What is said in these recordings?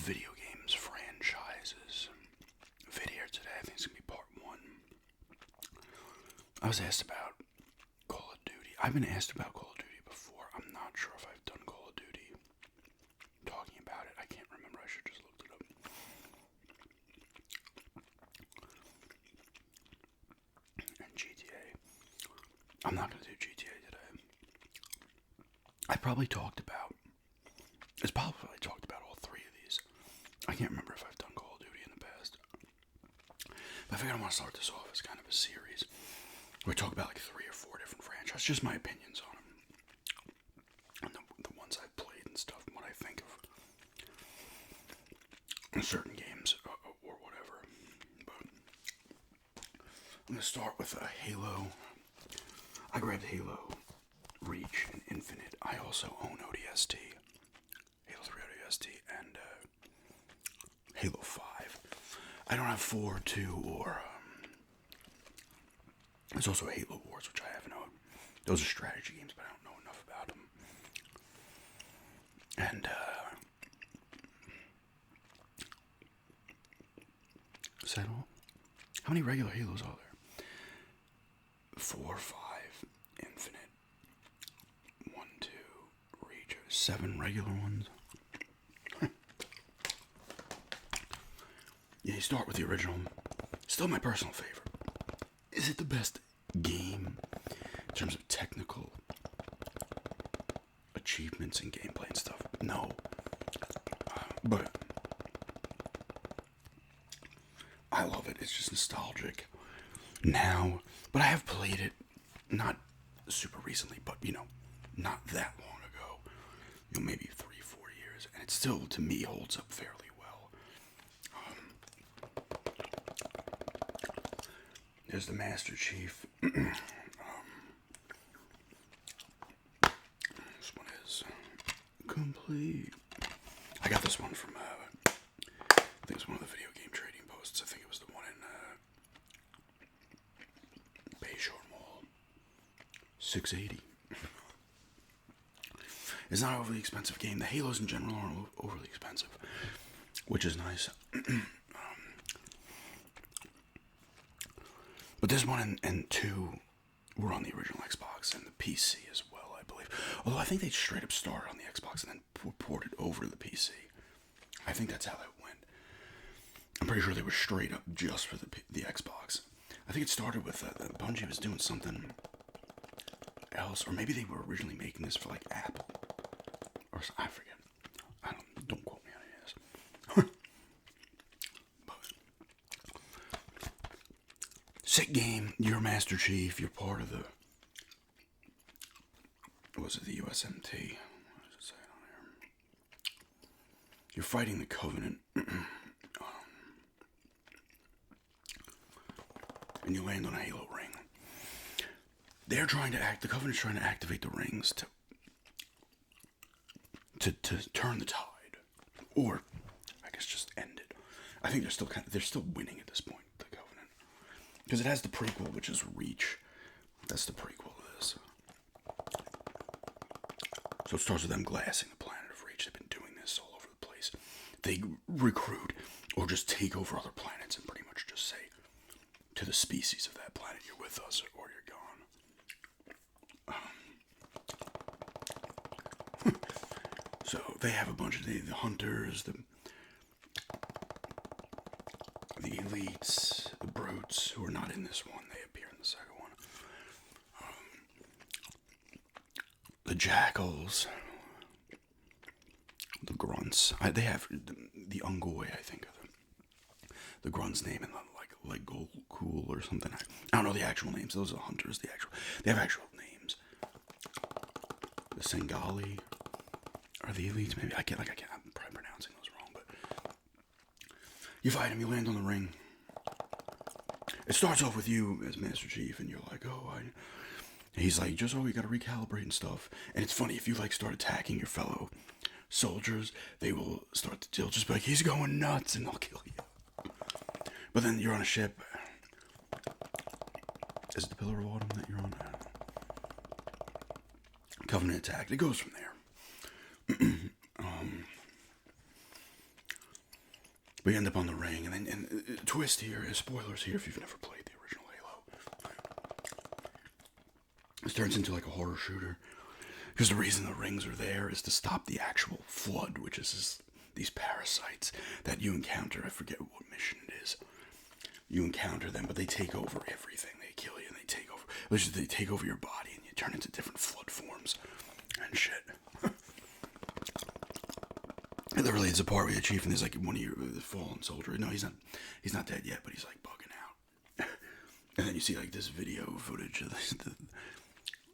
video games franchises video today. I think it's going to be part one. I was asked about Call of Duty. I've been asked about Call of Duty before. I'm not sure if I've done Call of Duty. Talking about it, I can't remember. I should just looked it up. And GTA. I'm not going to do GTA today. I probably talked about all three of these. I can't remember if I've done Call of Duty in the past. But I figured I want to start this off as kind of a series where we talk about like 3 or 4 different franchises, just my opinions on them. And the ones I've played and stuff, and what I think of certain games or whatever. But I'm going to start with a Halo. I grabbed Halo Reach and Infinite. I also own ODST. Halo 3 ODST and Halo 5. I don't have 4, 2, or there's also Halo Wars, which I haven't owned. Those are strategy games, but I don't know enough about them. And is that all? How many regular Halos are there? 4, 5, Infinite, 1, 2, Reach, 7 regular ones. Yeah, you start with the original. Still my personal favorite. Is it the best game in terms of technical achievements and gameplay and stuff? No. But I love it. It's just nostalgic now. But I have played it not super recently, but not that long ago. Maybe 3, 4 years, and it still to me holds up fairly well. There's the Master Chief. This one is complete. I got this one from, I think it was one of the video game trading posts. I think it was the one in Bayshore Mall. $680. It's not an overly expensive game. The Halos in general aren't overly expensive, which is nice. But this one and 2 were on the original Xbox and the PC as well, I believe. Although I think they straight up started on the Xbox and then were ported over to the PC. I think that's how that went. I'm pretty sure they were straight up just for the Xbox. I think it started with Bungie was doing something else, or maybe they were originally making this for like Apple, or I forget. Don't quote me on it. Sick game. You're Master Chief. You're part of the. Was it the USMT? What does it say on here? You're fighting the Covenant, and you land on a Halo ring. They're trying to the Covenant's trying to activate the rings to turn the tide, or I guess just end it. I think they're still winning at this point. Because it has the prequel, which is Reach. That's the prequel to this. So it starts with them glassing the planet of Reach. They've been doing this all over the place. They recruit or just take over other planets and pretty much just say to the species of that planet, you're with us or you're gone. So they have a bunch of the hunters, the elites, the brutes, who are not in this one. They appear in the second one. The jackals, the grunts. They have the Ungoi, I think, of the grunt's name, and like Cool or something. I don't know the actual names. Those are hunters. They have actual names. The Sengali are the elites. Maybe I'm probably pronouncing those wrong, but. You fight him, you land on the ring. It starts off with you as Master Chief, and you're like, and he's like, you gotta recalibrate and stuff. And it's funny, if you start attacking your fellow soldiers, they'll just be like, he's going nuts, and they'll kill you. But then you're on a ship. Is it the Pillar of Autumn that you're on? Covenant attack. It goes from there. We end up on the ring, and then twist here, spoilers here if you've never played the original Halo. This turns into like a horror shooter. Because the reason the rings are there is to stop the actual flood, which is these parasites that you encounter. I forget what mission it is. You encounter them, but they take over everything. They kill you and they take over. They take over your body and you turn into different flood forms and shit. And literally, it's a part where the chief and there's like one of your fallen soldier. No, he's not dead yet, but he's like bugging out. And then you see like this video footage of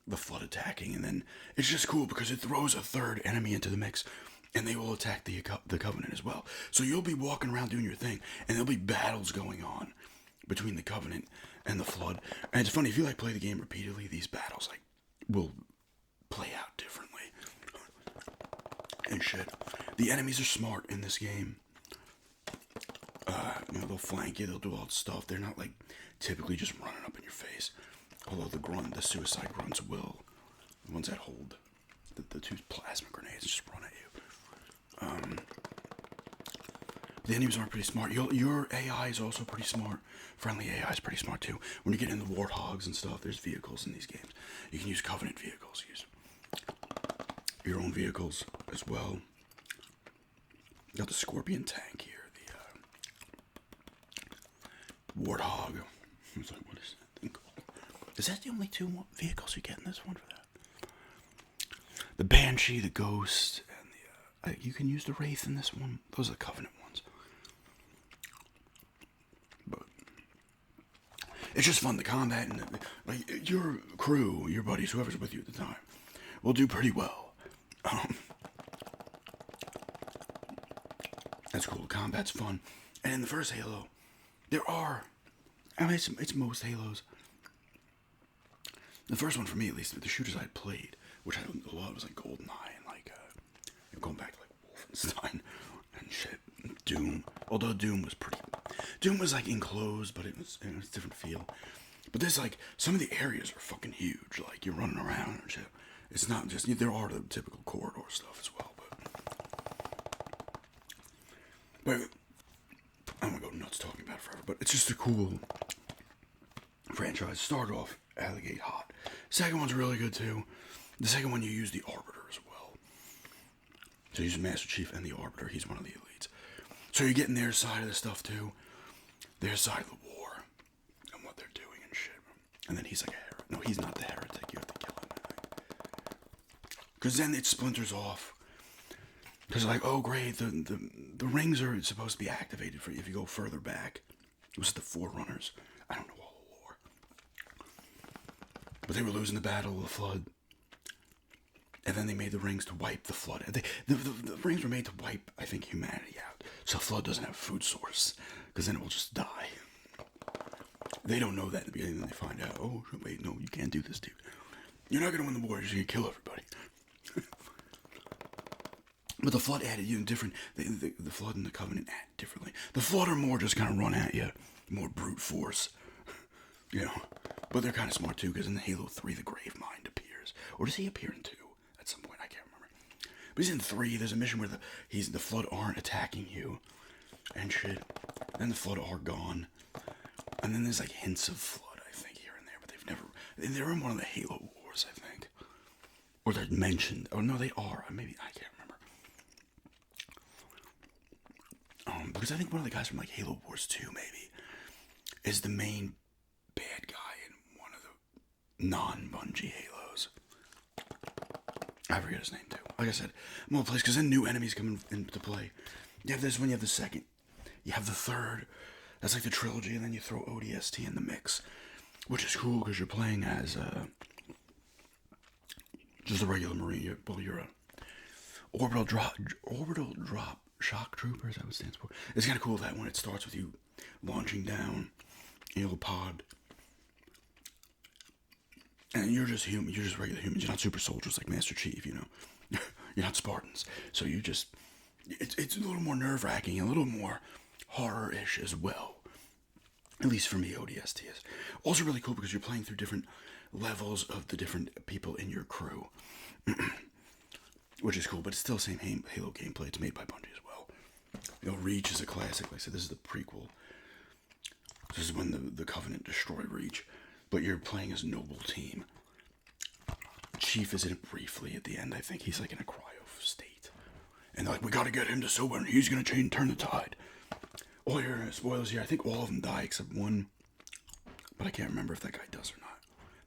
the flood attacking, and then it's just cool because it throws a third enemy into the mix, and they will attack the Covenant as well. So you'll be walking around doing your thing, and there'll be battles going on between the Covenant and the Flood. And it's funny, if you like play the game repeatedly, these battles like will play out differently and shit. The enemies are smart in this game. They'll flank you, they'll do all that stuff. They're not like typically just running up in your face. Although the suicide grunts will. The ones that hold the two plasma grenades just run at you. The enemies are pretty smart. Your AI is also pretty smart. Friendly AI is pretty smart too. When you get into warthogs and stuff, there's vehicles in these games. You can use Covenant vehicles. Use your own vehicles as well. Got the Scorpion tank here. The Warthog. It's like, what is that thing called? Is that the only two vehicles you get in this one for that? The Banshee, the Ghost, and the you can use the Wraith in this one. Those are the Covenant ones. But it's just fun. The combat and like your crew, your buddies, whoever's with you at the time, will do pretty well. That's cool. Combat's fun. And in the first Halo, there are, I mean, it's most Halos. The first one for me, at least, the shooters I played, which I don't love, was like GoldenEye and like going back to like Wolfenstein and shit. Doom. Although Doom was like enclosed, but it was a different feel. But there's like some of the areas are fucking huge. Like you're running around and shit. It's not just there are the typical corridor stuff as well, but I'm gonna go nuts talking about it forever. But it's just a cool franchise. Started off out of the gate hot. Second one's really good too. The second one you use the Arbiter as well. So you use Master Chief and the Arbiter. He's one of the elites. So you're getting their side of the stuff too. Their side of the war and what they're doing and shit. And then he's like a heretic. No, he's not the heretic. You have to kill him. Because then it splinters off. Because like, oh great, the rings are supposed to be activated for you if you go further back. It was the Forerunners. I don't know all the lore. But they were losing the battle of the Flood. And then they made the rings to wipe the Flood. The rings were made to wipe, I think, humanity out. So Flood doesn't have a food source. Because then it will just die. They don't know that in the beginning. Then they find out, oh, wait, no, you can't do this, dude. You're not going to win the war. You're just going to kill everybody. But the Flood added, different. The Flood and the Covenant add differently. The Flood are more just kind of run at you. More brute force. But they're kind of smart too, because in Halo 3, the Gravemind appears. Or does he appear in 2? At some point, I can't remember. But he's in 3. There's a mission where the Flood aren't attacking you. And shit. Then the Flood are gone. And then there's like hints of Flood, I think, here and there. But they're in one of the Halo Wars, I think. Or they're mentioned. Oh, no, they are. Maybe, I can't remember. Because I think one of the guys from like Halo Wars 2 maybe is the main bad guy in one of the non-Bungie Halos. I forget his name too. Like I said, I'm all place because then new enemies come into play. You have this one, you have the second, you have the third. That's like the trilogy, and then you throw ODST in the mix, which is cool because you're playing as just a regular Marine. You're a orbital drop shock trooper, is that what it stands for? It's kind of cool that when it starts with you launching down in a little pod, and you're just human, you're just regular humans, you're not super soldiers like Master Chief, You're not Spartans. So it's a little more nerve-wracking, a little more horror-ish as well. At least for me, ODST is. Also really cool because you're playing through different levels of the different people in your crew. Which is cool, but it's still the same Halo gameplay. It's made by Bungie as well. Reach is a classic. Like I said, this is the prequel. This is when the Covenant destroyed Reach. But you're playing as Noble Team. Chief is in it briefly at the end. I think he's like in a cryo state. And they're like, we gotta get him to sober and he's gonna turn the tide. All your spoilers here, I think all of them die except one. But I can't remember if that guy does or not.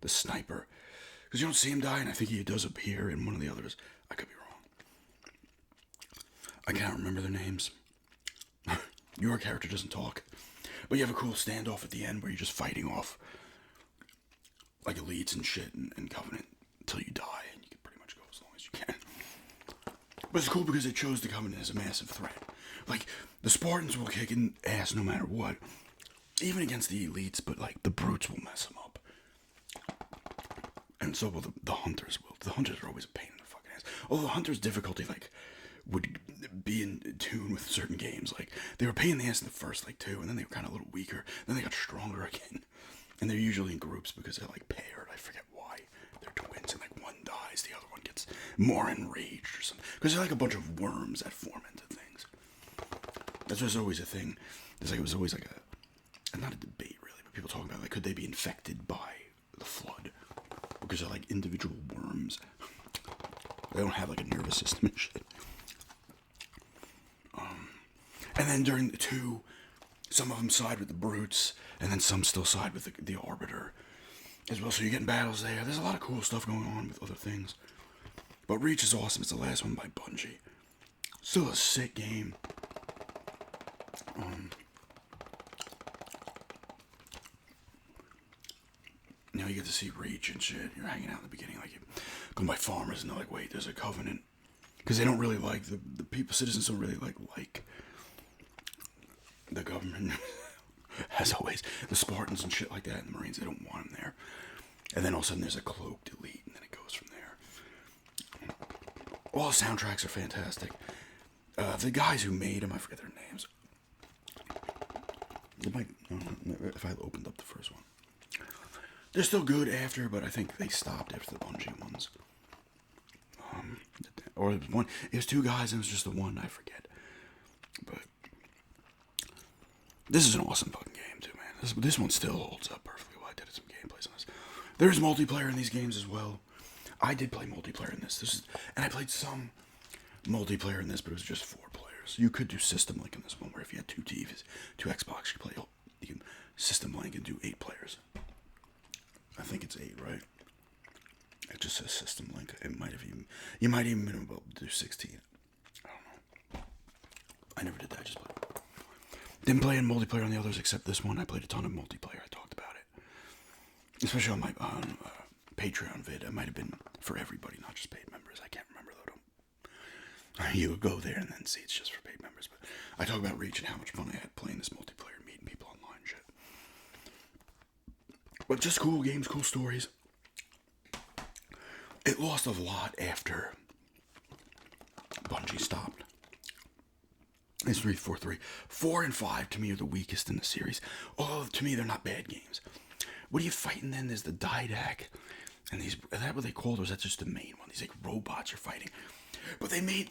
The sniper. Because you don't see him die, and I think he does appear in one of the others. I could be wrong. I can't remember their names. Your character doesn't talk. But you have a cool standoff at the end where you're just fighting off like elites and shit and Covenant until you die, and you can pretty much go as long as you can. But it's cool because it shows the Covenant as a massive threat. Like, the Spartans will kick in ass no matter what. Even against the elites, but like the brutes will mess them up. And so will the hunters will. The hunters are always a pain in the fucking ass. Although the hunters' difficulty like would be in tune with certain games. Like they were a pain in the ass in the first like two, and then they were kind of a little weaker. Then they got stronger again. And they're usually in groups because they're like paired. I forget why. They're twins, and like one dies, the other one gets more enraged or something. Because they're like a bunch of worms that form into things. That's just always a thing. It was always like not a debate really, but people talking about like could they be infected by the flood because they're like individual worms. They don't have like a nervous system and shit. And then during the two, some of them side with the brutes, and then some still side with the arbiter as well. So you're getting battles there. There's a lot of cool stuff going on with other things. But Reach is awesome. It's the last one by Bungie. Still a sick game. You get to see Reach and shit. You're hanging out in the beginning, like you go by farmers, and they're like, "Wait, there's a Covenant," because they don't really like the people. Citizens don't really like the government. As always, the Spartans and shit like that, and the Marines, they don't want them there. And then all of a sudden, there's a cloaked elite, and then it goes from there. All the soundtracks are fantastic. The guys who made them, I forget their names. If I opened up the first one. They're still good after, but I think they stopped after the Bungie ones. Or it was one. It was two guys, and it was just the one. I forget. But this is an awesome fucking game too, man. This one still holds up perfectly well. I did some gameplays on this. There's multiplayer in these games as well. I did play multiplayer in this. And I played some multiplayer in this, but it was just 4 players. You could do system link in this one, where if you had 2 TVs, 2 Xbox, you can system link and do 8 players. I think it's 8, right? It just says system link. You might even been able to do 16. I don't know. I never did that. I just played. Didn't play in multiplayer on the others except this one. I played a ton of multiplayer. I talked about it, especially on my Patreon vid. It might have been for everybody, not just paid members. I can't remember though. You would go there and then see it's just for paid members. But I talk about Reach and how much fun I had playing this multiplayer, meeting people online, and shit. But just cool games, cool stories. It lost a lot after Bungie stopped. It's 3, 4, 3. 4 and 5 to me are the weakest in the series. Although to me they're not bad games. What are you fighting then? There's the Didac. And is that what they called, or is that just the main one? These like robots you're fighting. But they made,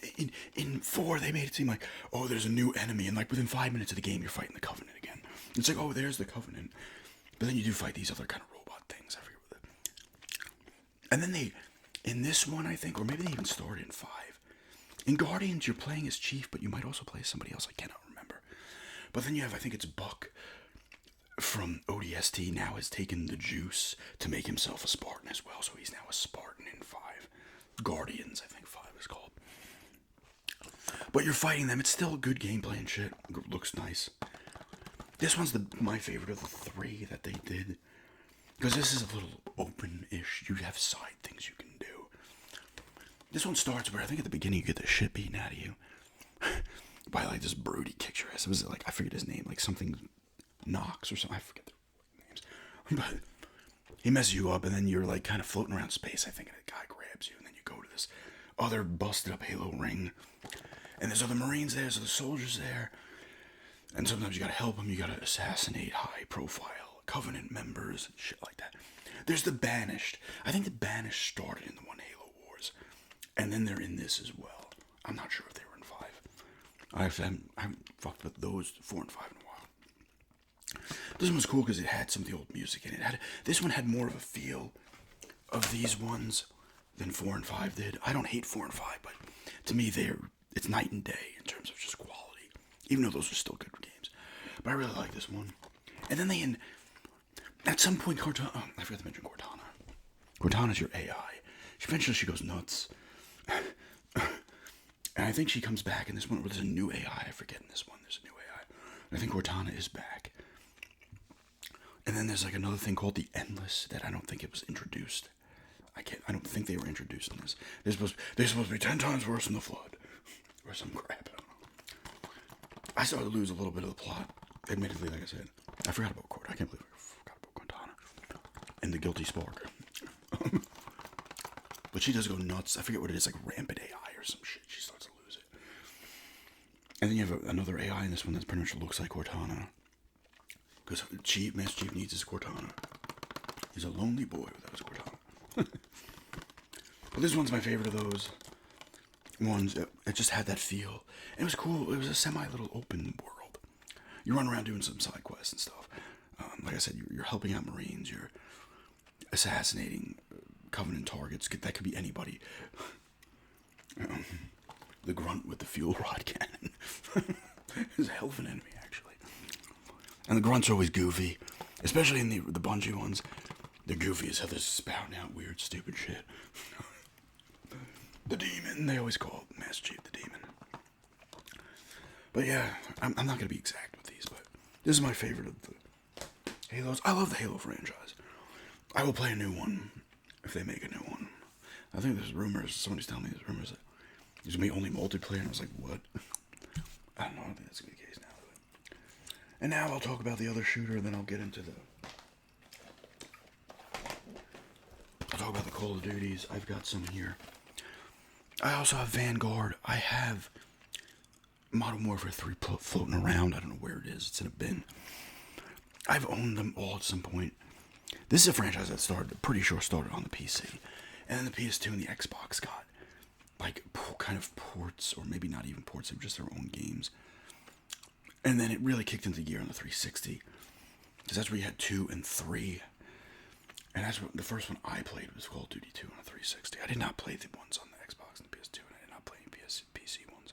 in 4, they made it seem like, oh, there's a new enemy. And like within 5 minutes of the game, you're fighting the Covenant again. It's like, oh, there's the Covenant. But then you do fight these other kind of robot things. I forget what that. And then in this one, I think, or maybe they even started in 5. In Guardians, you're playing as Chief, but you might also play as somebody else. I cannot remember. But then you have, I think it's Buck from ODST now has taken the juice to make himself a Spartan as well. So he's now a Spartan in 5. Guardians, I think 5 is called. But you're fighting them. It's still good gameplay and shit. Looks nice. This one's my favorite of the 3 that they did. Because this is a little open-ish. You have side things you can do. This one starts where I think at the beginning you get the shit beaten out of you. By like this brute, he kicks your ass. It was like, I forget his name, like something Knox or something. I forget their names. But he messes you up and then you're like kind of floating around space, I think, and a guy grabs you and then you go to this other busted up Halo ring. And there's other Marines there, there's other soldiers there. And sometimes you gotta help them, you gotta assassinate high profile Covenant members and shit like that. There's the Banished. I think the Banished started in the one Halo Wars. And then they're in this as well. I'm not sure if they were in 5. I haven't fucked with those 4 and 5 in a while. This one was cool because it had some of the old music in it. This one had more of a feel of these ones than 4 and 5 did. I don't hate 4 and 5, but to me it's night and day in terms of just quality. Even though those are still good games, but I really like this one. And then at some point, Cortana. Oh, I forgot to mention Cortana. Cortana's your AI. Eventually, she goes nuts. And I think she comes back in this one, or there's a new AI. I forget in this one, there's a new AI. And I think Cortana is back. And then there's like another thing called the Endless that I don't think it was introduced. I don't think they were introduced in this. They're supposed to be 10 times worse than the Flood. Or some crap, I don't know. I started to lose a little bit of the plot. Admittedly, like I said. I forgot about Cortana. I can't believe I forgot about Cortana. And the Guilty Spark. But she does go nuts. I forget what it is, like rampant AI or some shit. She starts to lose it. And then you have another AI in this one that pretty much looks like Cortana. Because Master Chief needs his Cortana. He's a lonely boy without his Cortana. But this one's my favorite of those ones. It just had that feel. It was cool. It was a semi-little open world. You run around doing some side quests and stuff. Like I said, you're helping out Marines. You're assassinating Covenant targets. That could be anybody. The grunt with the fuel rod cannon is a hell of an enemy, actually. And the grunts are always goofy, especially in the Bungie ones. They're goofy as hell. They're spouting out weird, stupid shit. The demon. They always call Master Chief the demon. But yeah, I'm not gonna be exact with these, but this is my favorite of the Halos. I love the Halo franchise. I will play a new one if they make a new one. I think there's rumors. Somebody's telling me there's rumors that there's gonna be only multiplayer, and I was like, what? I don't know. I don't think that's gonna be the case now. But. And now I'll talk about the other shooter, and then I'll get into I'll talk about the Call of Duties. I've got some here. I also have Vanguard. I have Modern Warfare 3 floating around. I don't know where it is. It's in a bin. I've owned them all at some point. This is a franchise that pretty sure started on the PC. And then the PS2 and the Xbox got, like, kind of ports, or maybe not even ports, they were just their own games. And then it really kicked into gear on the 360. Because that's where you had 2 and 3. And that's what the first one I played was Call of Duty 2 on a 360. I did not play the ones on the Xbox and the PS2, and I did not play any PC ones.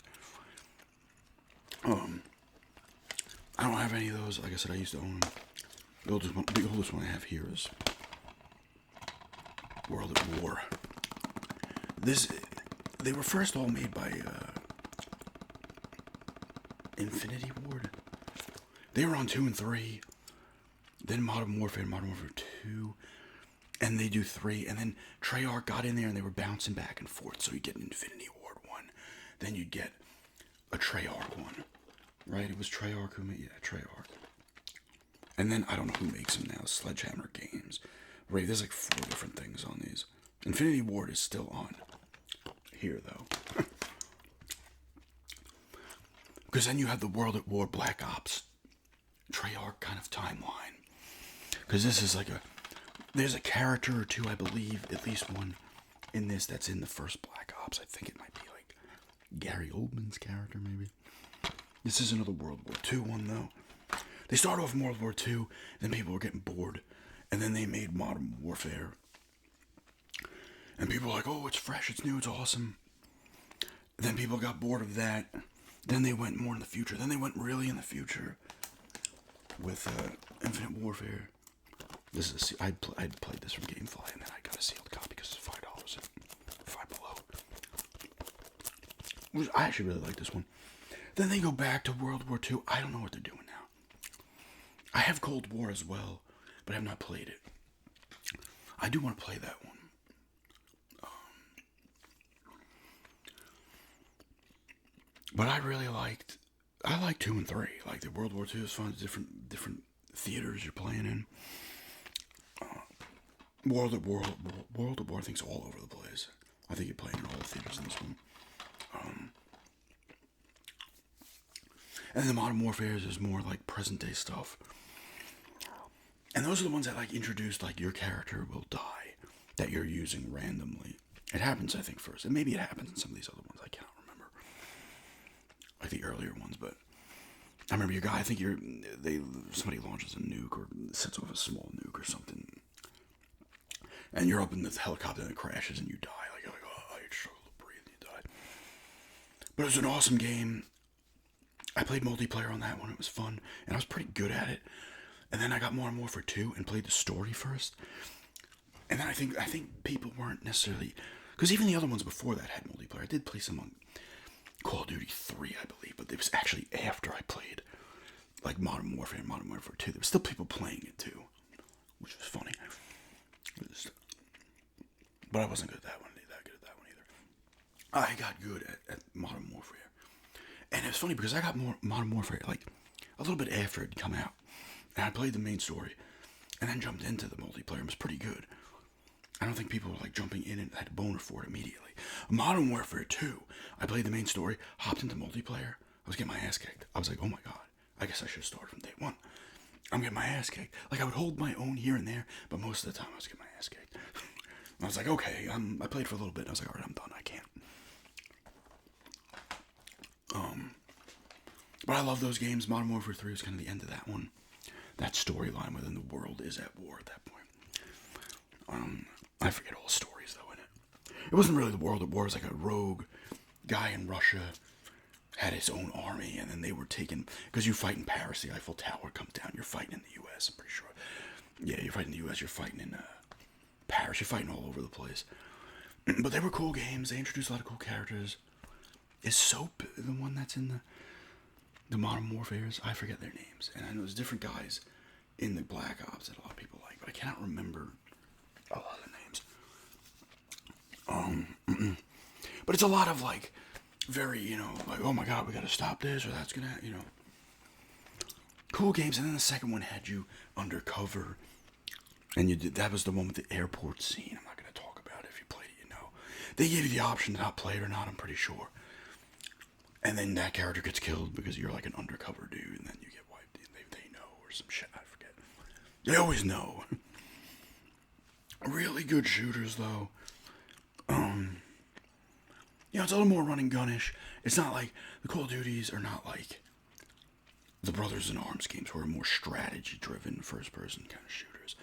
I don't have any of those. Like I said, I used to own them. The oldest one I have here is World at War. They were first all made by Infinity Ward. They were on 2 and 3. Then Modern Warfare 2. And they do 3. And then Treyarch got in there and they were bouncing back and forth. So you get an Infinity Ward 1. Then you'd get a Treyarch 1. Right? It was Treyarch who made it. Yeah, Treyarch. And then I don't know who makes them now. Sledgehammer Games. Right? There's like 4 different things on these. Infinity Ward is still on here, though. Because then you have the World at War Black Ops Treyarch kind of timeline. Because this is like there's a character or two, I believe, at least one in this that's in the first Black Ops. I think it might be like Gary Oldman's character, maybe. This is another World War II one, though. They started off in World War II, then people were getting bored, and then they made Modern Warfare. And people were like, oh, it's fresh, it's new, it's awesome. Then people got bored of that. Then they went more in the future. Then they went really in the future with Infinite Warfare. I'd played this from GameFly, and then I got a sealed copy because it's $5 at Five Below. I actually really like this one. Then they go back to World War II. I don't know what they're doing now. I have Cold War as well, but I have not played it. I do want to play that one. But I liked 2 and 3. Like the World War II is fun. Different theaters you're playing in. World at War, I think, is all over the place. I think you're playing in all the theaters in this one. And the Modern Warfare is more like present day stuff. And those are the ones that like introduced like your character will die that you're using randomly. It happens, I think, first, and maybe it happens in some of these other ones. I cannot remember. like the earlier ones. But I remember your guy. I think somebody launches a nuke or sets off a small nuke or something, and you're up in this helicopter and it crashes and you die. Like you're like, oh, you struggle to breathe and you die. But it was an awesome game. I played multiplayer on that one. It was fun, and I was pretty good at it. And then I got Modern Warfare 2 and played the story first. And then I think people weren't necessarily, because even the other ones before that had multiplayer. I did play some on Call of Duty 3, I believe, but it was actually after I played like Modern Warfare and Modern Warfare 2. There were still people playing it too, which was funny. But I wasn't good at that one. That good at that one either. I got good at Modern Warfare. And it was funny because I got more Modern Warfare like a little bit after it had come out. And I played the main story and then jumped into the multiplayer and was pretty good. I don't think people were like jumping in and had a boner for it immediately. Modern Warfare 2, I played the main story, hopped into multiplayer. I was getting my ass kicked. I was like, oh my god, I guess I should have started from day one. I'm getting my ass kicked. Like I would hold my own here and there, but most of the time I was getting my ass kicked. I was like, okay, I played for a little bit. And I was like, all right, I'm done. I can't. But I love those games. Modern Warfare 3 was kind of the end of that one. That storyline within the world is at war at that point. I forget all the stories though in it. It wasn't really the world at war. It was like a rogue guy in Russia had his own army, and then they were taken because you fight in Paris. The Eiffel Tower comes down. You're fighting in the U.S. I'm pretty sure. Yeah, you're fighting in the U.S. You're fighting in Paris. You're fighting all over the place. But they were cool games. They introduced a lot of cool characters. Is Soap the one that's in the Modern Warfares? I forget their names. And I know there's different guys in the Black Ops that a lot of people like, but I cannot remember a lot of names. But it's a lot of like very, like, oh my god, we gotta stop this or that's gonna, cool games. And then the second one had you undercover, and that was the one with the airport scene. I'm not gonna talk about it. If you played it, they gave you the option to not play it or not. I'm pretty sure. And then that character gets killed because you're like an undercover dude, and then you get wiped. They know or some shit. I forget. They always know. Really good shooters though. It's a little more run and gun-ish. It's not like the Call of Duties are not like the Brothers in Arms games, who are more strategy-driven, first-person kind of shooters,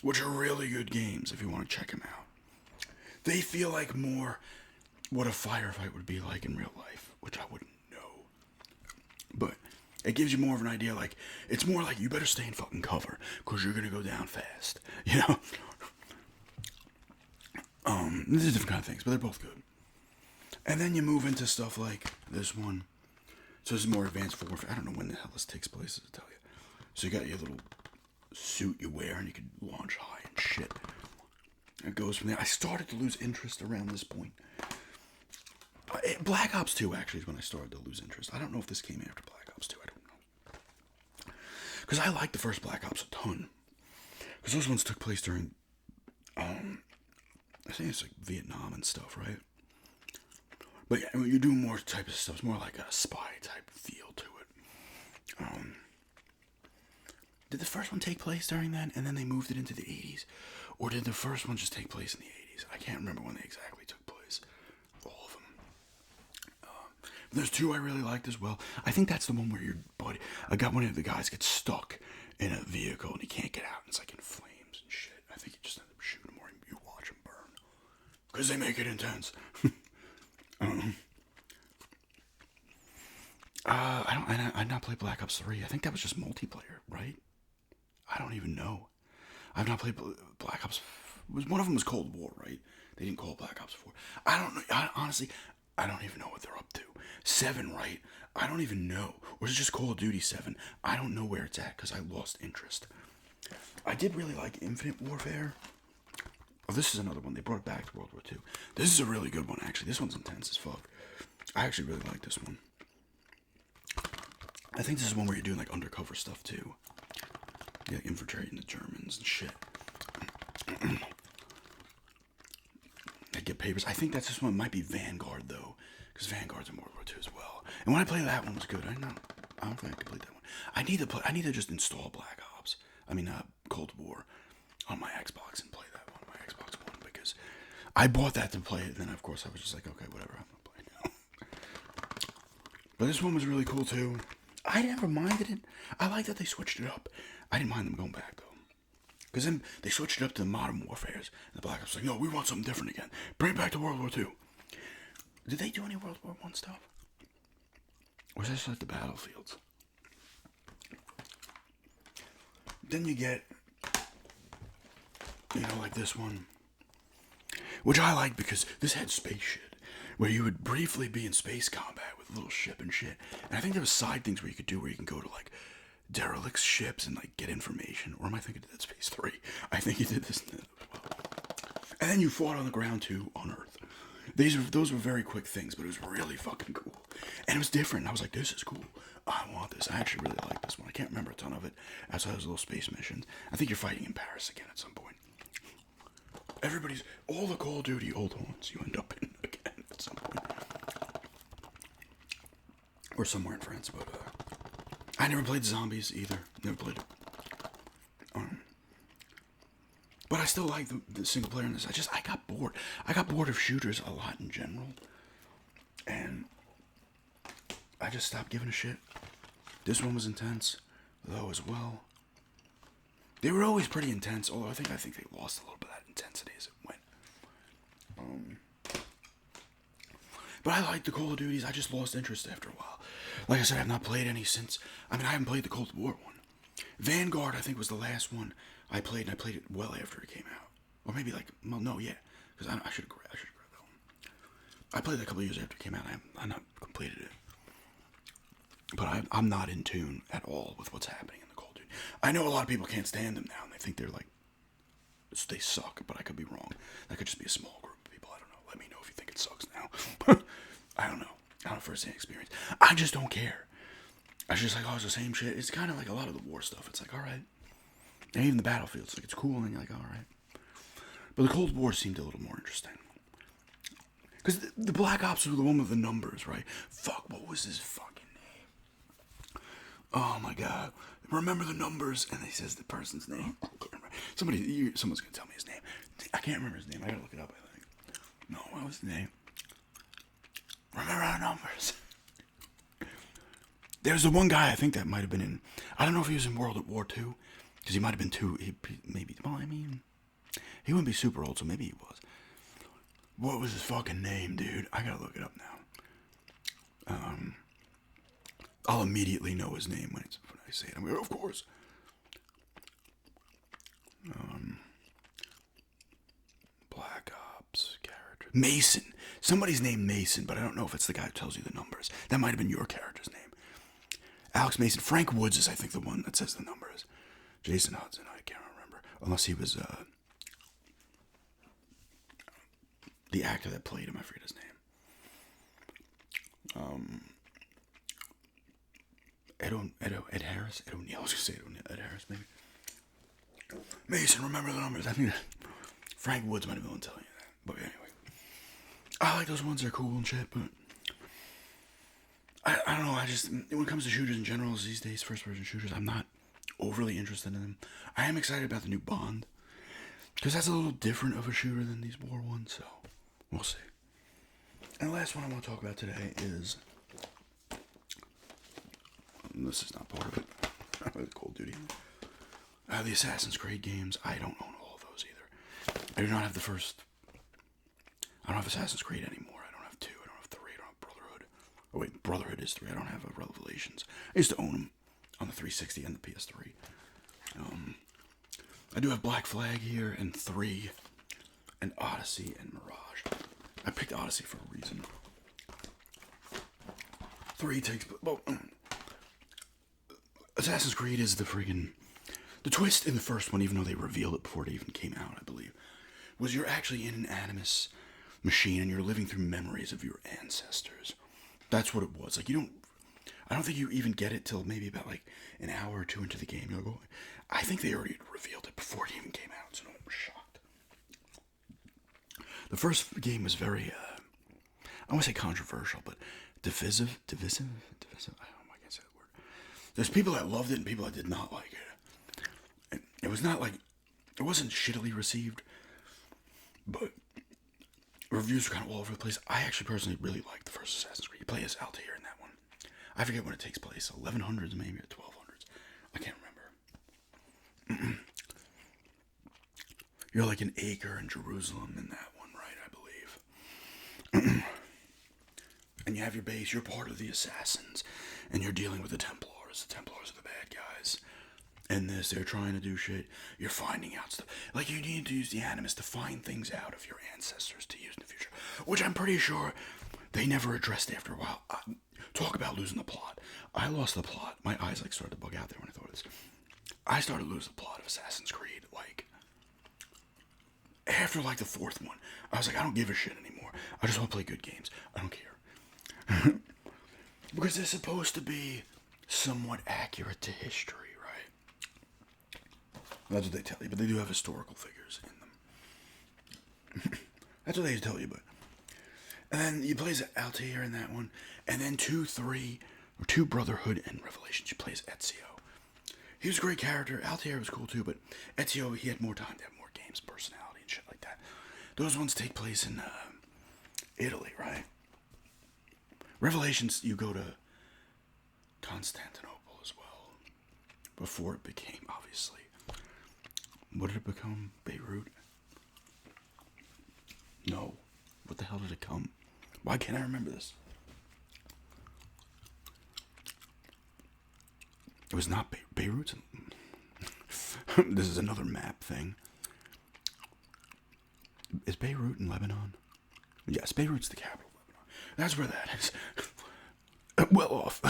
which are really good games if you want to check them out. They feel like more what a firefight would be like in real life, which I wouldn't know. But it gives you more of an idea, like, it's more like you better stay in fucking cover, because you're going to go down fast, These are different kind of things, but they're both good. And then you move into stuff like this one. So this is more advanced warfare. I don't know when the hell this takes place, to tell you. So you got your little suit you wear, and you can launch high and shit. It goes from there. I started to lose interest around this point. Black Ops 2 actually is when I started to lose interest. I don't know if this came after Black Ops 2. I don't know. Because I liked the first Black Ops a ton. Because those ones took place during, I think it's like Vietnam and stuff, right? But yeah, you do more type of stuff. It's more like a spy type feel to it. Did the first one take place during that, and then they moved it into the 80s? Or did the first one just take place in the 80s? I can't remember when they exactly took place. All of them. There's two I really liked as well. I think that's the one where your buddy, one of the guys gets stuck in a vehicle and he can't get out. It's like in flames and shit. I think you just end up shooting him or you watch him burn. Because they make it intense. I'd not played Black Ops 3. I think that was just multiplayer, right? I don't even know. I've not played Black Ops. One of them was Cold War, right? They didn't call it Black Ops 4. I don't know. Honestly, I don't even know what they're up to. 7, right? I don't even know. Or is it just Call of Duty 7? I don't know where it's at because I lost interest. I did really like Infinite Warfare. Oh, this is another one. They brought it back to World War II. This is a really good one, actually. This one's intense as fuck. I actually really like this one. I think this is one where you're doing like undercover stuff too. Yeah, infiltrating the Germans and shit. They get papers. I think that's this one. Might be Vanguard though, because Vanguard's in World War II as well. And when I played that one, was good. I don't think I could play that one. I need to just install Black Ops. Cold War on my Xbox and play that one on my Xbox One, because I bought that to play it. And then of course I was just like, okay, whatever. I'm gonna play it now. But this one was really cool too. I never minded it. I like that they switched it up. I didn't mind them going back though. Because then they switched it up to the Modern Warfares. And the Black Ops like, no, we want something different again. Bring it back to World War II. Did they do any World War I stuff? Or was that just like the battlefields? Then you get, like this one. Which I like because this had space shit. Where you would briefly be in space combat with a little ship and shit. And I think there was side things where you could do where you can go to like derelict ships and like get information. Or am I thinking of Dead Space 3? I think you did this as well. And then you fought on the ground too, on Earth. Those were very quick things, but it was really fucking cool. And it was different. I was like, this is cool. I want this. I actually really like this one. I can't remember a ton of it outside those little space missions. I think you're fighting in Paris again at some point. All the Call of Duty old ones you end up in again at some point. Or somewhere in France, but I never played Zombies either. Never played it. But I still like the single player in this. I got bored. I got bored of shooters a lot in general. And I just stopped giving a shit. This one was intense, though, as well. They were always pretty intense, although I think they lost a little bit of that intensity as it went. But I like the Call of Duties. I just lost interest after a while. Like I said, I have not played any since. I haven't played the Cold War one. Vanguard, I think, was the last one I played, and I played it well after it came out. Or maybe because I should have grabbed that one. I played it a couple of years after it came out. I not completed it. But I'm not in tune at all with what's happening in the Cold Duty. I know a lot of people can't stand them now, and they think they suck, but I could be wrong. That could just be a small group of people. I don't know. Let me know if you think it sucks now. I don't know. I don't know first-hand experience. I just don't care. I was just like, it's the same shit. It's kind of like a lot of the war stuff. It's like, alright. And even the battlefields, it's cool, and you're like, alright. But the Cold War seemed a little more interesting. Because the Black Ops were the one with the numbers, right? Fuck, what was his fucking name? Oh my god. Remember the numbers, and he says the person's name. Someone's gonna tell me his name. I can't remember his name. I gotta look it up, I think. No, what was his name? Remember the numbers. There's the one guy I think that might have been in. I don't know if he was in World War II, because he might have been too. He wouldn't be super old, so maybe he was. What was his fucking name, dude? I gotta look it up now. I'll immediately know his name when I say it. I'm like, of course. Black Ops character Mason. Somebody's named Mason, but I don't know if it's the guy who tells you the numbers. That might have been your character's name. Alex Mason. Frank Woods is, I think, the one that says the numbers. Jason Hudson, I can't remember. Unless he was the actor that played him. I forget his name. Ed Harris? Ed O'Neill. I was going to say Ed Harris, maybe. Mason, remember the numbers. I think that Frank Woods might have been able to tell you that. But anyway. I like those ones. They're cool and shit, but I don't know. When it comes to shooters in general these days, first-person shooters, I'm not overly interested in them. I am excited about the new Bond, because that's a little different of a shooter than these war ones, so we'll see. And the last one I want to talk about today is, this is not part of it, the Call of Duty. The Assassin's Creed games. I don't own all of those either. I do not have the first. I don't have Assassin's Creed anymore. I don't have 2. I don't have 3. I don't have Brotherhood. Oh wait, Brotherhood is 3. I don't have Revelations. I used to own them on the 360 and the PS3. I do have Black Flag here, and 3, and Odyssey, and Mirage. I picked Odyssey for a reason. 3 takes... Well, Assassin's Creed is the friggin... The twist in the first one, even though they revealed it before it even came out, I believe, was you're actually in an animus machine, and you're living through memories of your ancestors. That's what it was. Like, I don't think you even get it till maybe about like an hour or 2 into the game. You'll go, I think they already revealed it before it even came out, so no one was shocked. The first game was very, I don't want to say controversial, but divisive. I don't know if I can say that word. There's people that loved it and people that did not like it. And it was not like, it wasn't shittily received, but reviews were kind of all over the place. I actually personally really liked the first Assassin's Creed. You play as Altair in that one. I forget when it takes place. 1100s maybe or 1200s. I can't remember. You're like an Acre in Jerusalem in that one, right? I believe. And you have your base. You're part of the assassins, and you're dealing with the Templars. The Templars are the bad guys. In this, they're trying to do shit. You're finding out stuff. Like, you need to use the Animus to find things out of your ancestors to use in the future. Which I'm pretty sure they never addressed after a while. Talk about losing the plot. I lost the plot. My eyes, like, started to bug out there when I thought of this. I started to lose the plot of Assassin's Creed, like, after, like, the fourth one. I was like, I don't give a shit anymore. I just want to play good games. I don't care. Because they're supposed to be somewhat accurate to history, right? That's what they tell you, but they do have historical figures in them. That's what they tell you, but... And then you play as Altair in that one, and then 2, 3, or 2 Brotherhood and Revelations, you play as Ezio. He was a great character. Altair was cool too, but Ezio, he had more time to have more games, personality, and shit like that. Those ones take place in Italy, right? Revelations, you go to Constantinople as well. Before it became, obviously. What did it become? Beirut? No. What the hell did it come? Why can't I remember this? It was not Beirut. This is another map thing. Is Beirut in Lebanon? Yes, Beirut's the capital of Lebanon. That's where that is. Well off.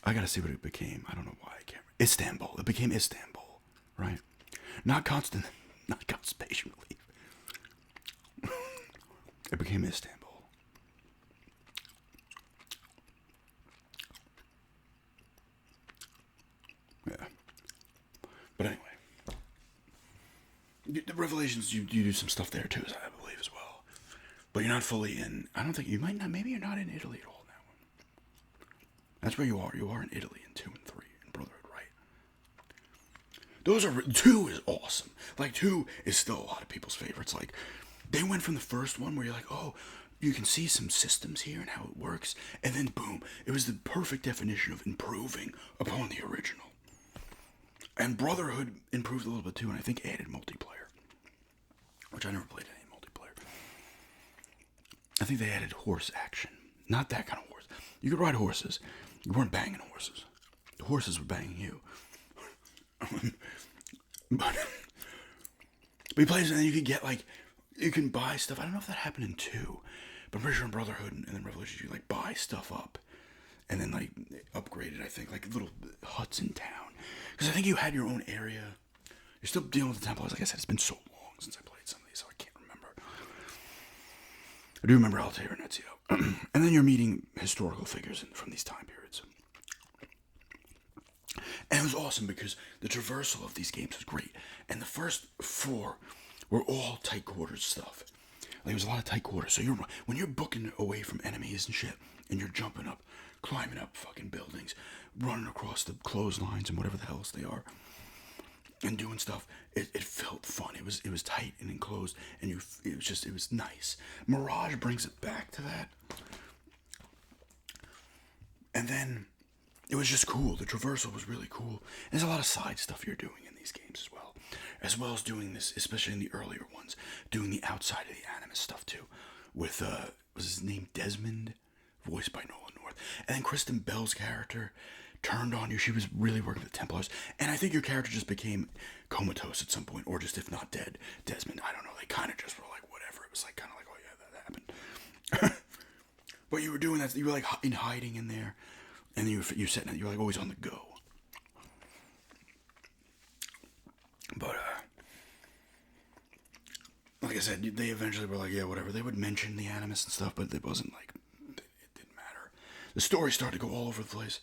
I gotta see what it became. I don't know why I can't. Istanbul. It became Istanbul, right? Not constipation relief. It became Istanbul. Yeah. But anyway, the Revelations, you do some stuff there too, I believe, as well. But you're not fully in. I don't think you might not. Maybe you're not in Italy at all in that one. That's where you are. You are in Italy in 2 and 3 in Brotherhood, right? Those are 2 is awesome. Like 2 is still a lot of people's favorites. Like they went from the first one where you're like, oh, you can see some systems here and how it works, and then boom, it was the perfect definition of improving upon the original. And Brotherhood improved a little bit too, and I think added multiplayer, which I never played any multiplayer. I think they added horse action, not that kind of horse. You could ride horses. You weren't banging horses. The horses were banging you. but he plays, and then you could get like, you can buy stuff. I don't know if that happened in 2, but I'm pretty sure in Brotherhood and then Revolution, you like buy stuff up, and then like upgrade it. I think like little huts in town. Because I think you had your own area. You're still dealing with the Templars. Like I said, it's been so long since I played some of these, so I can't remember. I do remember Altair and Ezio. And then you're meeting historical figures from these time periods. And it was awesome because the traversal of these games was great. And the first 4 were all tight quarters stuff. Like, there was a lot of tight quarters. So when you're booking away from enemies and shit, and you're jumping up, climbing up fucking buildings, running across the clotheslines and whatever the hell they are, and doing stuff, it felt fun. It was tight and enclosed, and it was nice. Mirage brings it back to that, and then it was just cool. The traversal was really cool. There's a lot of side stuff you're doing in these games as well as doing this, especially in the earlier ones, doing the outside of the Animus stuff too, with was his name Desmond, voiced by Nolan North, and then Kristen Bell's character turned on you. She was really working with the Templars, and I think your character just became comatose at some point, or just if not dead, Desmond. I don't know. They kind of just were like whatever. It was like kind of like, oh yeah, that happened. But you were doing that. You were like in hiding in there, and you sitting. You're like always on the go. But like I said, they eventually were like, yeah, whatever. They would mention the Animus and stuff, but it wasn't like it didn't matter. The story started to go all over the place.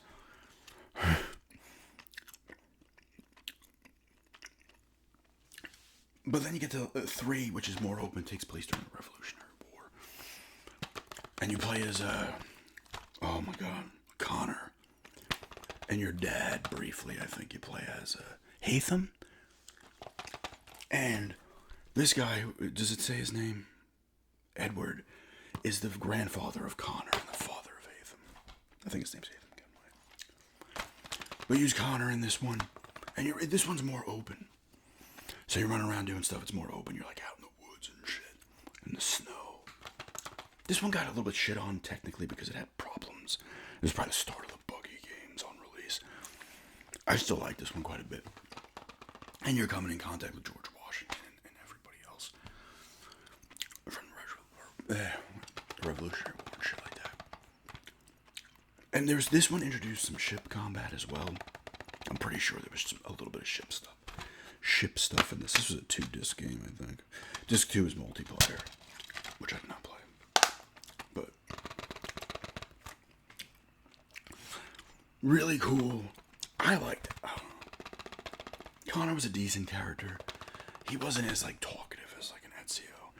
But then you get to 3, which is more open, takes place during the Revolutionary War. And you play as, oh my god, Connor. And your dad, briefly, I think you play as Hatham. And this guy, does it say his name? Edward, is the grandfather of Connor and the father of Hatham. I think his name's Ethan Kenway. But use Connor in this one, and this one's more open. So you're running around doing stuff. It's more open. You're like out in the woods and shit, in the snow. This one got a little bit shit on technically because it had problems. It was probably the start of the buggy games on release. I still like this one quite a bit. And you're coming in contact with George Washington and everybody else from the Revolutionary War and shit like that. And this one introduced some ship combat as well. I'm pretty sure there was a little bit of ship stuff in this. This was a 2-disc game, I think. Disc 2 is multiplayer, which I did not play. But really cool. I liked it. Connor was a decent character. He wasn't as like talkative as like an Ezio.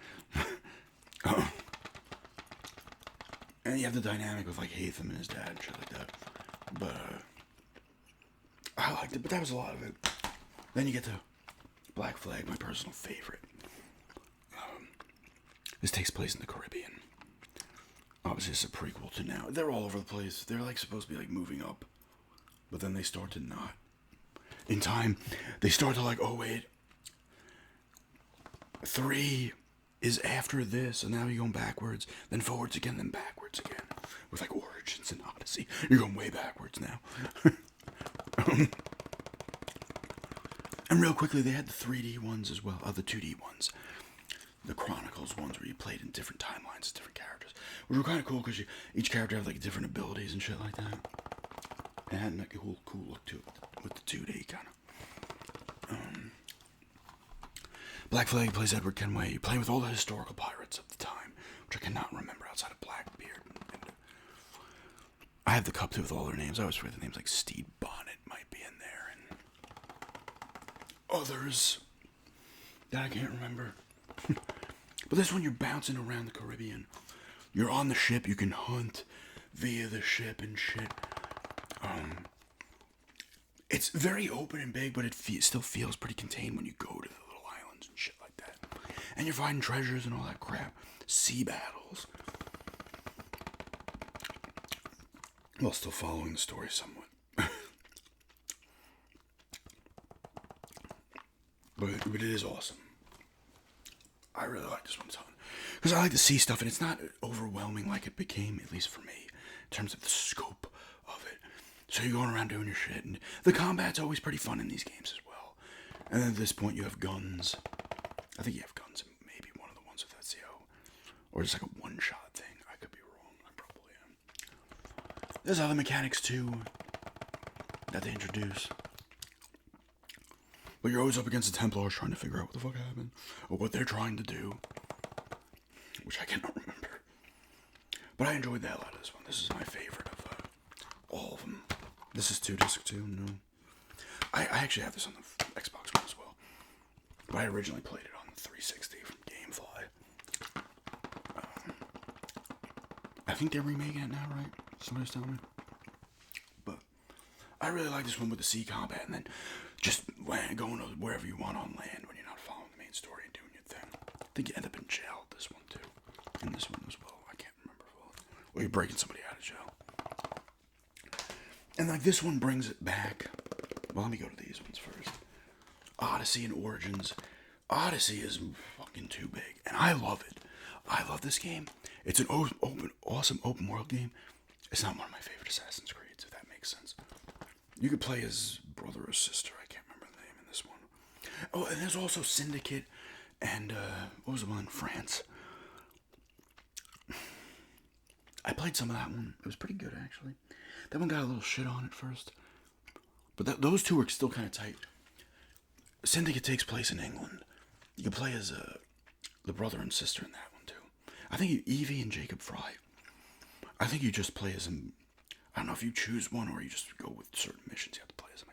And you have the dynamic with like Hatham and his dad and shit like that. But I liked it, but that was a lot of it. Then you get to Black Flag, my personal favorite. This takes place in the Caribbean. Obviously, it's a prequel to now. They're all over the place. They're like supposed to be like moving up, but then they start to not. In time, they start to like, oh wait, 3 is after this, and now you're going backwards, then forwards again, then backwards again, with like Origins and Odyssey. You're going way backwards now. And real quickly, they had the 3D ones as well, the 2D ones, the Chronicles ones where you played in different timelines, different characters, which were kind of cool because each character had like different abilities and shit like that. It had like a cool look to it with the 2D kind of. Black Flag plays Edward Kenway. You play with all the historical pirates of the time, which I cannot remember outside of Blackbeard. I have the cup too with all their names. I always forget the names, like Stede Bonnet might be in there, and others that I can't remember. But this one, you're bouncing around the Caribbean. You're on the ship. You can hunt via the ship and shit. It's very open and big, but it still feels pretty contained when you go to the little islands and shit like that. And you're finding treasures and all that crap. Sea battles. While still following the story somewhat. But it is awesome. I really like this one a ton. Because I like to see stuff, and it's not overwhelming like it became, at least for me, in terms of the scope of it. So you're going around doing your shit, and the combat's always pretty fun in these games as well. And then at this point, you have guns. I think you have guns in maybe one of the ones with Ezio. Or just like a one-shot thing. I could be wrong. I probably am. There's other mechanics, too, that they introduce. But you're always up against the Templars trying to figure out what the fuck happened. Or what they're trying to do. Which I cannot remember. But I enjoyed the hell out of this one. This is my favorite of all of them. This is 2-disc 2, no. I actually have this on the Xbox One as well. But I originally played it on the 360 from Gamefly. I think they're remaking it now, right? Somebody's telling me. But I really like this one with the sea combat, and then just going wherever you want on land when you're not following the main story and doing your thing. I think you end up in jail this one too. And this one as well. I can't remember fully. Or you're breaking somebody out of jail. And like this one brings it back. Well, let me go to these ones first. Odyssey and Origins. Odyssey is fucking too big, and I love it. I love this game. It's an awesome open world game. It's not one of my favorite Assassin's Creeds, if that makes sense. You could play as brother or sister. I can't remember the name in this one. Oh, and there's also Syndicate and what was the one in France? I played some of that one. It was pretty good, actually. That one got a little shit on at first. But those two are still kind of tight. Syndicate takes place in England. You can play as the brother and sister in that one, too. I think Evie and Jacob Fry. I think you just play as them. I don't know if you choose one or you just go with certain missions you have to play as them.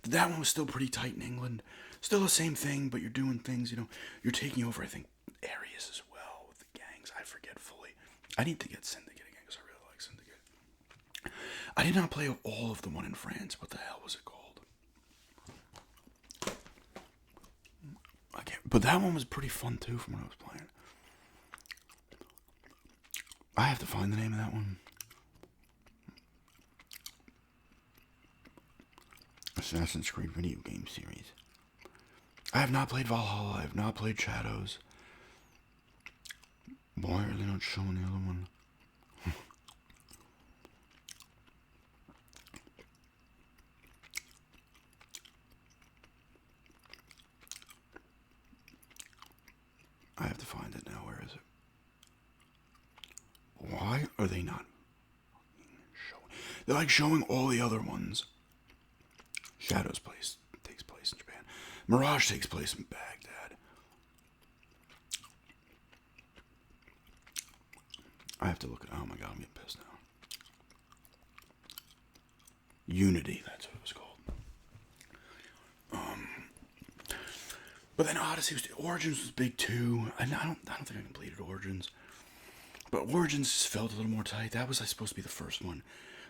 That one was still pretty tight in England. Still the same thing, but you're doing things, You're taking over, I think, areas as well with the gangs. I forget fully. I need to get Syndicate again because I really like Syndicate. I did not play all of the one in France. What the hell was it called? I can't. But that one was pretty fun too from when I was playing. I have to find the name of that one. Assassin's Creed video game series. I have not played Valhalla. I have not played Shadows. Why are they not showing the other one? I have to find it now. Where is it? Why are they not showing? They're like showing all the other ones. Shadows takes place in Japan. Mirage takes place in Baghdad. I have to look at. Oh my god, I'm getting pissed now. Unity, that's what it was called. But then Origins was big too. And I don't think I completed Origins. But Origins just felt a little more tight. That was supposed to be the first one.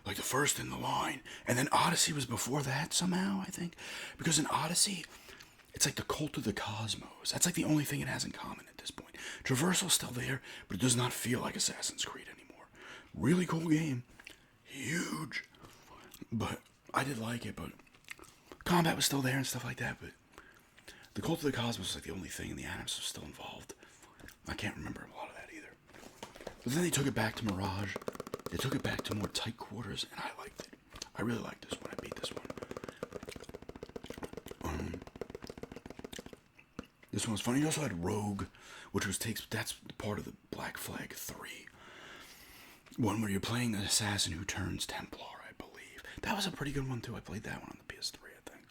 Like the first in the line. And then Odyssey was before that somehow, I think. Because in Odyssey, it's like the cult of the cosmos. That's like the only thing it has in common at this point. Traversal's still there, but it does not feel like Assassin's Creed anymore. Really cool game. Huge. But I did like it, but combat was still there and stuff like that, but the Cult of the Cosmos was like the only thing, and the Animus was still involved. I can't remember a lot of that either. But then they took it back to Mirage. They took it back to more tight quarters, and I liked it. I really liked this one. I beat this one. This one was fun. You also had Rogue, which that's part of the Black Flag 3. One where you're playing an assassin who turns Templar, I believe. That was a pretty good one too. I played that one on the PS3, I think.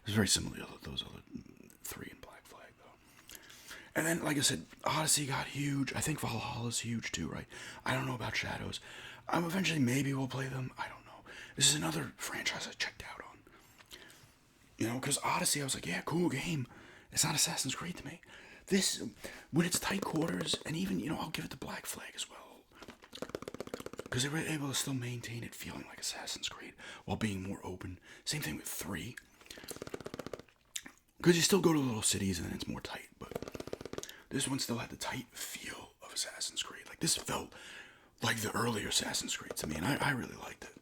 It was very similar to those other 3 in Black Flag, though. And then, like I said, Odyssey got huge. I think Valhalla's huge too, right? I don't know about Shadows. Eventually, maybe we'll play them. I don't know. This is another franchise I checked out on. You know, because Odyssey, I was like, yeah, cool game. It's not Assassin's Creed to me. This, when it's tight quarters, and even, I'll give it to Black Flag as well. Because they were able to still maintain it feeling like Assassin's Creed while being more open. Same thing with 3. Because you still go to little cities and then it's more tight, but this one still had the tight feel of Assassin's Creed. Like, this felt like the earlier Assassin's Creed to me, and I really liked it.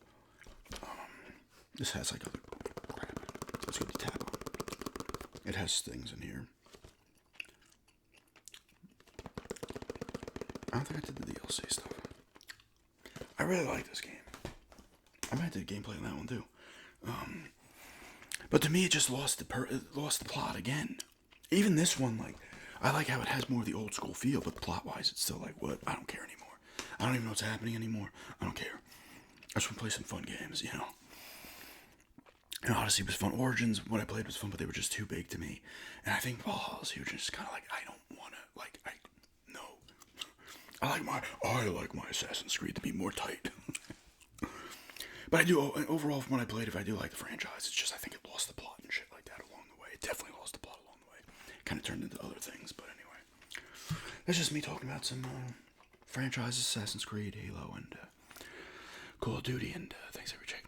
This has like other crap. Let's go to tab on. It has things in here. I don't think I did the DLC stuff. I really like this game. I might do gameplay on that one too. But to me, it just lost the plot again. Even this one, like, I like how it has more of the old school feel, but plot-wise, it's still like, what? I don't care anymore. I don't even know what's happening anymore. I don't care. I just want to play some fun games, And Odyssey was fun. Origins, what I played was fun, but they were just too big to me. And I think Valhalla's huge. And it's kind of like, I don't want to, no. I like my Assassin's Creed to be more tight. But I do, overall, from what I played, if I do like the franchise, it's just I think it lost the plot and shit like that along the way. It definitely lost the plot along the way. Kind of turned into other things, but anyway. That's just me talking about some franchises, Assassin's Creed, Halo, and Call of Duty, and thanks every check.